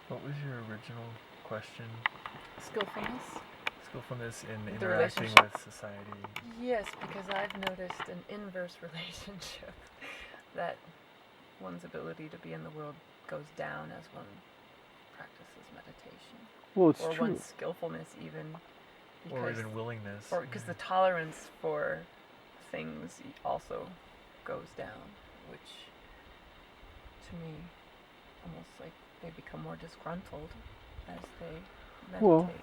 What was your original question? Skillfulness? Skillfulness in The interacting relationship. with society. Yes, because I've noticed an inverse relationship that one's ability to be in the world goes down as one practices meditation. Well, it's or true. one's skillfulness even. Or even willingness. Or because the tolerance for things also goes down, which to me almost like they become more disgruntled as they meditate.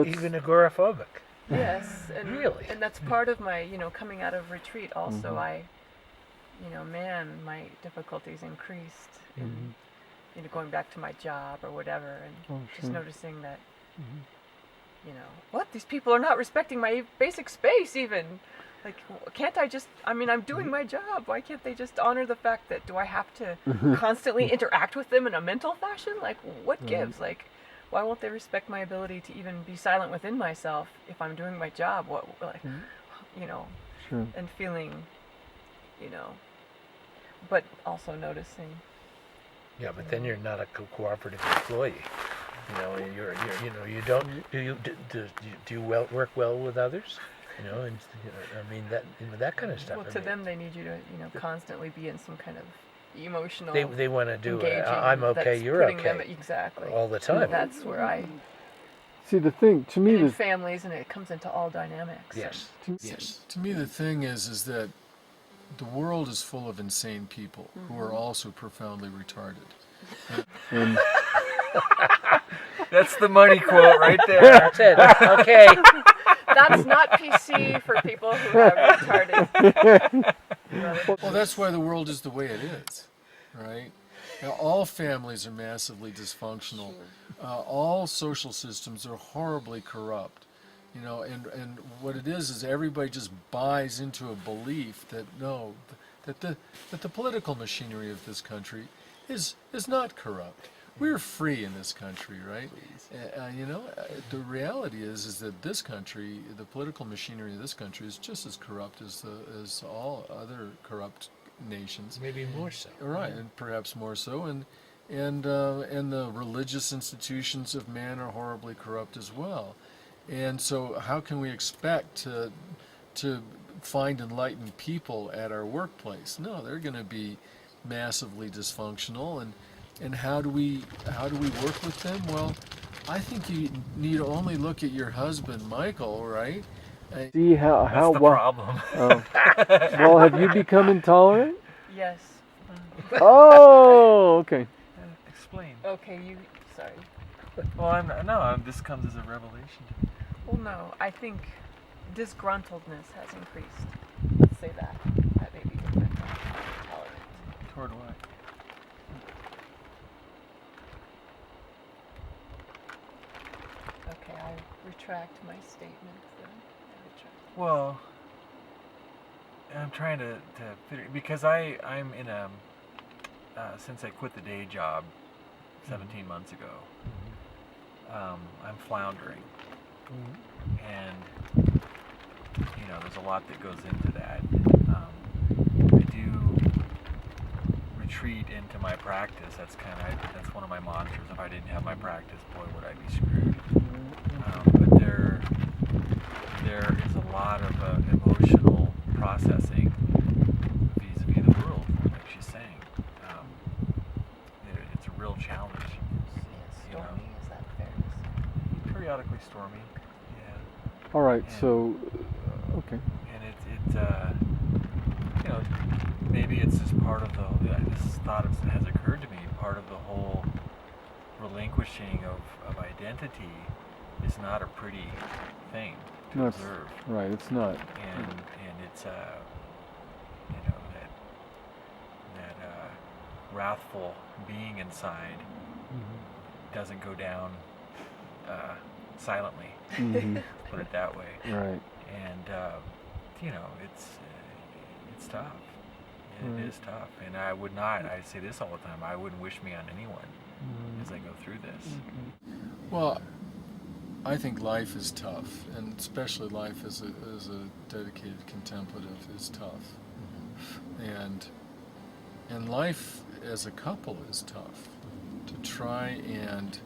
Even agoraphobic. Yes, and really, and that's part of my, coming out of retreat. Also, my difficulties increased in, going back to my job or whatever, and just noticing that, what, these people are not respecting my basic space even. Like, can't I just, I'm doing my job. Why can't they just honor the fact that, do I have to constantly interact with them in a mental fashion? Like, what gives? Like, why won't they respect my ability to even be silent within myself if I'm doing my job? And feeling, but also noticing. Yeah, but then you're not a cooperative employee. You don't. Do you work well with others? That kind of stuff. Well, to them, they need you to, constantly be in some kind of emotional. They want to do it. Engaging I'm okay. You're okay. Them, exactly. All the time. That's where I. See, the thing to me, in families, and it comes into all dynamics. Yes. To me, the thing is that the world is full of insane people who are also profoundly retarded. and That's the money quote right there. That's it. Okay. That's not PC for people who are retarded. Well, that's why the world is the way it is, right? Now, all families are massively dysfunctional. All social systems are horribly corrupt. And what it is everybody just buys into a belief that that the political machinery of this country is not corrupt. We're free in this country, right? The reality is that this country, the political machinery of this country, is just as corrupt as all other corrupt nations. Maybe more so. Right, and perhaps more so. And the religious institutions of man are horribly corrupt as well. And so, how can we expect to find enlightened people at our workplace? No, they're going to be massively dysfunctional. And how do we work with them? Well, I think you need to only look at your husband, Michael, right? See how That's the problem. Well, have you become intolerant? Yes. Oh, okay. Explain. Okay, sorry. Well, this comes as a revelation to me. Well, no, I think disgruntledness has increased. Let's say that. That may be different than intolerant. Toward what? Okay, I retract my statement then. Well, I'm trying to figure, because I'm in a since I quit the day job 17 months ago, I'm floundering, and there's a lot that goes into that. I do retreat into my practice. That's one of my mantras. If I didn't have my practice, boy, would I be screwed. But there is a lot of emotional processing vis-a-vis the world, like she's saying. It's a real challenge. Stormy, is that fair to say? Periodically stormy, yeah. All right, And, so okay. And maybe it's just part of this thought has occurred to me, part of the whole relinquishing of identity is not a pretty thing to observe. Right, it's not. And it's that wrathful being inside doesn't go down silently. Put it that way. Right. And it's tough. It is tough. And I say this all the time, I wouldn't wish me on anyone as I go through this. Well, I think life is tough, and especially life as a dedicated contemplative is tough. And And life as a couple is tough. To try and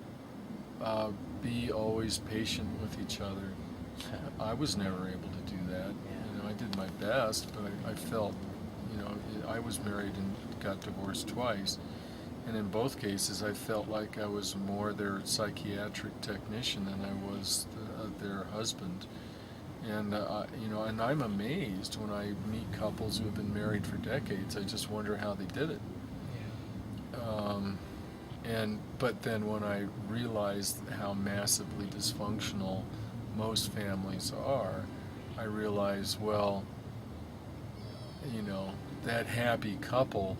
be always patient with each other. I was never able to do that. You know, I did my best, but I felt, you know, I was married and got divorced twice. And in both cases, I felt like I was more their psychiatric technician than I was their husband. And you know, and I'm amazed when I meet couples who have been married for decades. I just wonder how they did it. But then when I realized how massively dysfunctional most families are, I realized, well, you know, that happy couple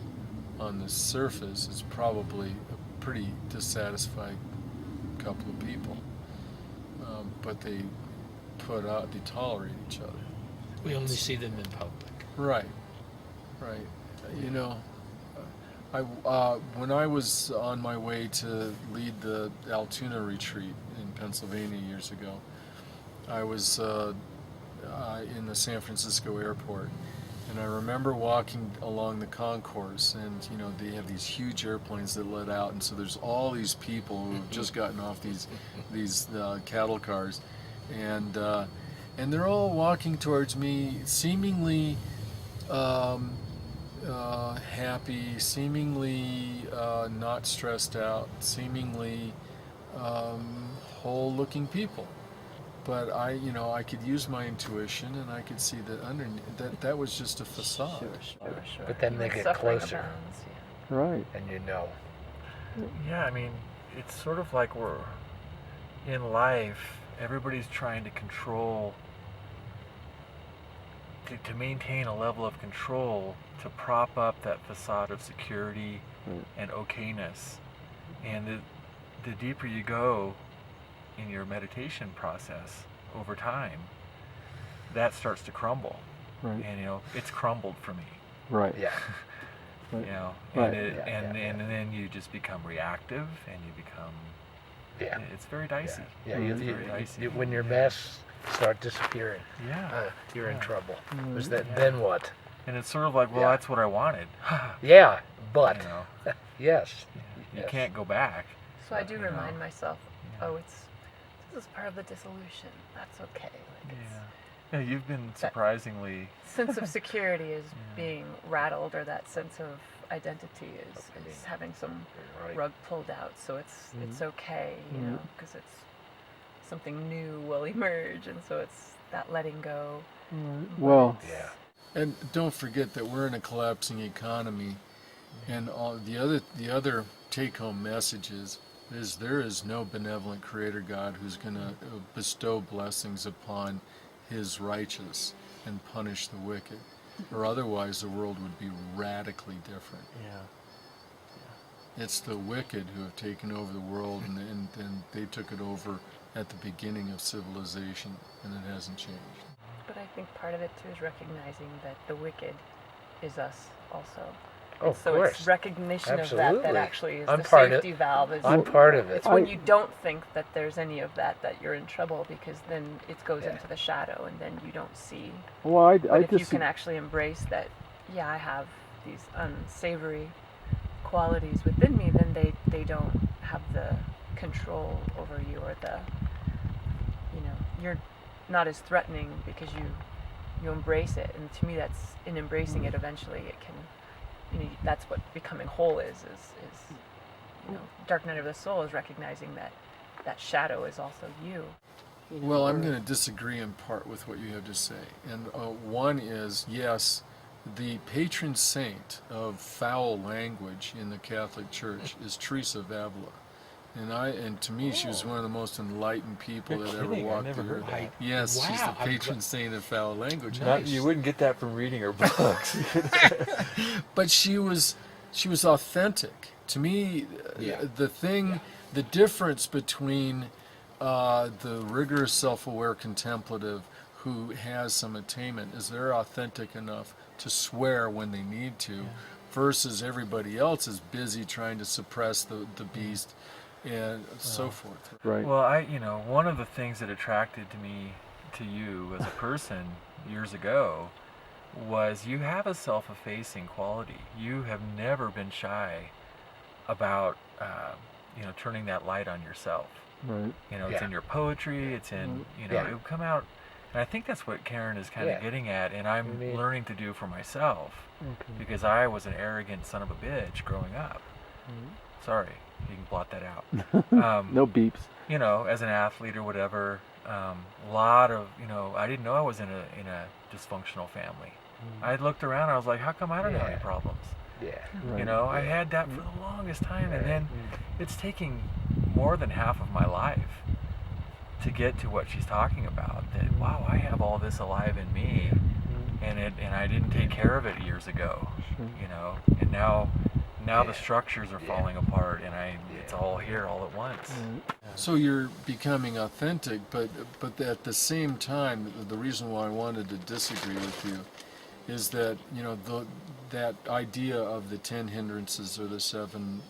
on the surface is probably a pretty dissatisfied couple of people, but they tolerate each other. We only see them in public. Right. You know, when I was on my way to lead the Altoona retreat in Pennsylvania years ago, I was in the San Francisco airport, and I remember walking along the concourse, and you know, they have these huge airplanes that let out, and so there's all these people who have just gotten off these cattle cars, and they're all walking towards me, seemingly happy, seemingly not stressed out, seemingly whole-looking people. But I could use my intuition, and I could see that that was just a facade. Sure. But then they get Suffering closer, abounds, Right. and you know. Yeah, I mean, it's sort of like we're in life, everybody's trying to control, to maintain a level of control, to prop up that facade of security and okayness. And the deeper you go in your meditation process over time, that starts to crumble. Right. And, you know, it's crumbled for me. Right. Yeah. You Right. know, Right. and then you just become reactive, and you become, Yeah. it's very dicey. Yeah. It's very dicey. When your masks start disappearing, Yeah. you're in Yeah. trouble. Mm. Because then, Yeah. then what? And it's sort of like, well, Yeah. that's what I wanted. Yeah, but You know, yes. you Yes. can't go back. So I do You know. remind myself, Yeah. this is part of the dissolution. That's okay. Like Yeah. Yeah, you've been surprisingly. sense of security is Yeah. being rattled, or that sense of identity is having some Right. rug pulled out. So it's okay, you know, because it's something new will emerge, and so it's that letting go. Well, Yeah. And don't forget that we're in a collapsing economy, and all the other take-home message is there is no benevolent Creator God who's going to bestow blessings upon His righteous and punish the wicked, or otherwise the world would be radically different. Yeah. It's the wicked who have taken over the world, and they took it over at the beginning of civilization, and it hasn't changed. But I think part of it too is recognizing that the wicked is us also. Oh, And of so course. it's recognition of Absolutely. that actually is I'm the part of- safety valve. I'm part of it. It's when you don't think that there's any of that you're in trouble, because then it goes Yeah. into the shadow, and then you don't see. well, I But if you just can actually embrace that, yeah, I have these unsavory qualities within me, then they don't have the control over you, or the, you're not as threatening because you embrace it. And to me, that's in embracing it, eventually it can, that's what becoming whole is dark night of the soul is recognizing that shadow is also you. Well, I'm going to disagree in part with what you have to say. And one is, yes, the patron saint of foul language in the Catholic Church is Teresa of Avila. And to me, she was one of the most enlightened people You're that ever kidding, I walked never the heard earth. that. Yes, she's the Wow. patron saint of foul language. You wouldn't get that from reading her books. But she was authentic. To me, Yeah. the difference between the rigorous self-aware contemplative who has some attainment is they're authentic enough to swear when they need to, versus everybody else is busy trying to suppress the beast and so forth. right. Well, one of the things that attracted me to you as a person years ago was you have a self-effacing quality. You have never been shy about, turning that light on yourself. Right. It's in your poetry, it's in, it would come out. And I think that's what Karen is kind of getting at, and I'm learning to do for myself, because I was an arrogant son of a bitch growing up. Sorry, you can blot that out. No beeps. As an athlete or whatever, a lot of, I didn't know I was in a dysfunctional family. I looked around, I was like, how come I don't have any problems? Yeah. Right. I had that for the longest time, and then it's taking more than half of my life to get to what she's talking about. That, wow, I have all this alive in me, and I didn't take care of it years ago. And now the structures are falling apart, and it's all here all at once. So you're becoming authentic, but at the same time, the reason why I wanted to disagree with you is that that idea of the 10 hindrances or the 7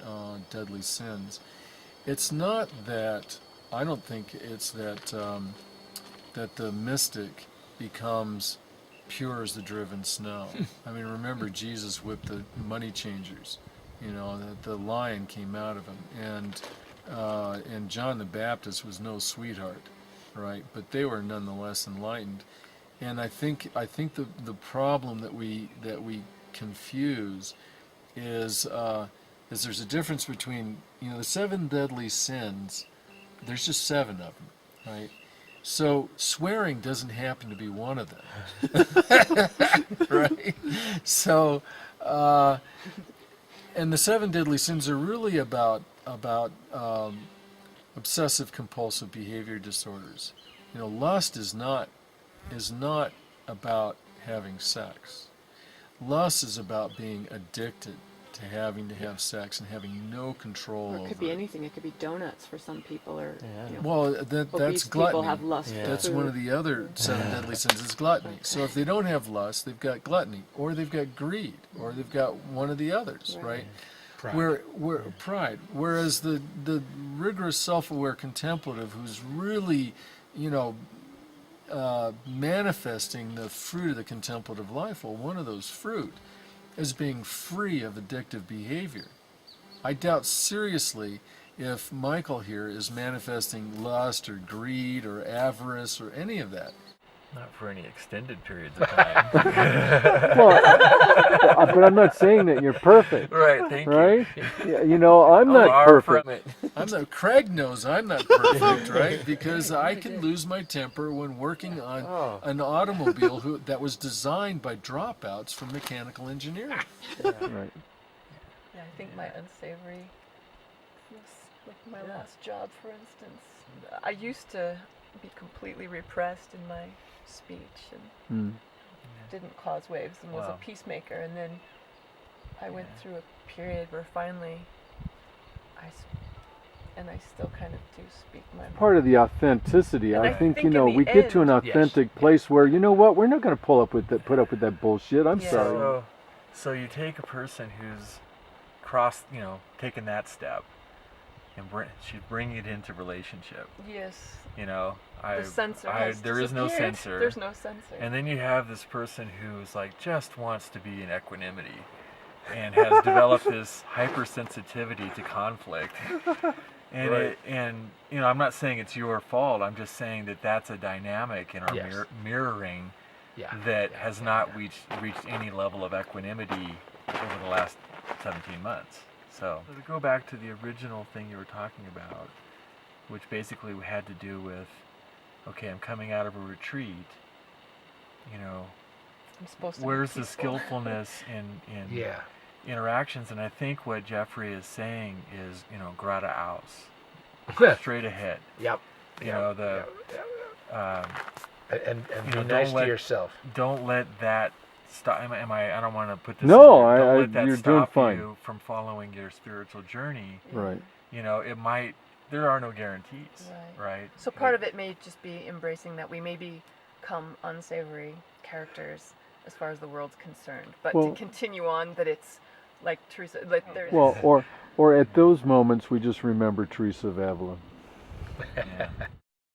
deadly sins. It's not that. I don't think it's that that the mystic becomes pure as the driven snow. I mean, remember Jesus whipped the money changers. That the lion came out of him, and John the Baptist was no sweetheart, right? But they were nonetheless enlightened. And I think the problem that we confuse is there's a difference between the 7 deadly sins. There's just 7 of them, right? So swearing doesn't happen to be one of them, right? So, and the 7 deadly sins are really about obsessive compulsive behavior disorders. Lust is not about having sex. Lust is about being addicted to having to have sex and having no control over Or it could be anything. It could be donuts for some people, or well, that's obese gluttony. people have lust for That's food. one of the other 7 deadly sins is gluttony. So if they don't have lust, they've got gluttony, or they've got greed, or they've got one of the others, right? Pride. Pride. Whereas the rigorous self-aware contemplative who's really, manifesting the fruit of the contemplative life, well, one of those fruit is being free of addictive behavior. I doubt seriously if Michael here is manifesting lust or greed or avarice or any of that. Not for any extended periods of time. Well, but I'm not saying that you're perfect. Right, thank you. Right? Yeah, I'm not perfect. Craig knows I'm not perfect, right? Because I can lose my temper when working on an automobile that was designed by dropouts from mechanical engineering. Right. Yeah, I think my unsavory, like my last job, for instance, I used to be completely repressed in my speech and didn't cause waves and was a peacemaker, and then I went through a period where finally I still kind of do speak my mind. Part of the authenticity. And I think in the we get to an end- authentic place where we're not going to put up with that bullshit. I'm sorry. So you take a person who's taken that step, and she's bringing it into relationship. Yes. The censor there is no disappeared. censor. There's no censor. And then you have this person who's like just wants to be in equanimity, and has developed this hypersensitivity to conflict. And I'm not saying it's your fault. I'm just saying that that's a dynamic in our mirroring that has not reached any level of equanimity over the last 17 months. So to go back to the original thing you were talking about, which basically had to do with, okay, I'm coming out of a retreat, I'm supposed to where's be the peaceful. skillfulness in interactions? And I think what Jeffrey is saying is, grata aus, straight ahead. Yep. And be nice to yourself. Don't let that stop. I don't want to put this. No, don't let that you're stop doing fine. you from following your spiritual journey. Right. It might. There are no guarantees, right? So part of it may just be embracing that we may become unsavory characters as far as the world's concerned, but to continue on that it's like Teresa. Like there's Or at those moments we just remember Teresa of Avila. Yeah.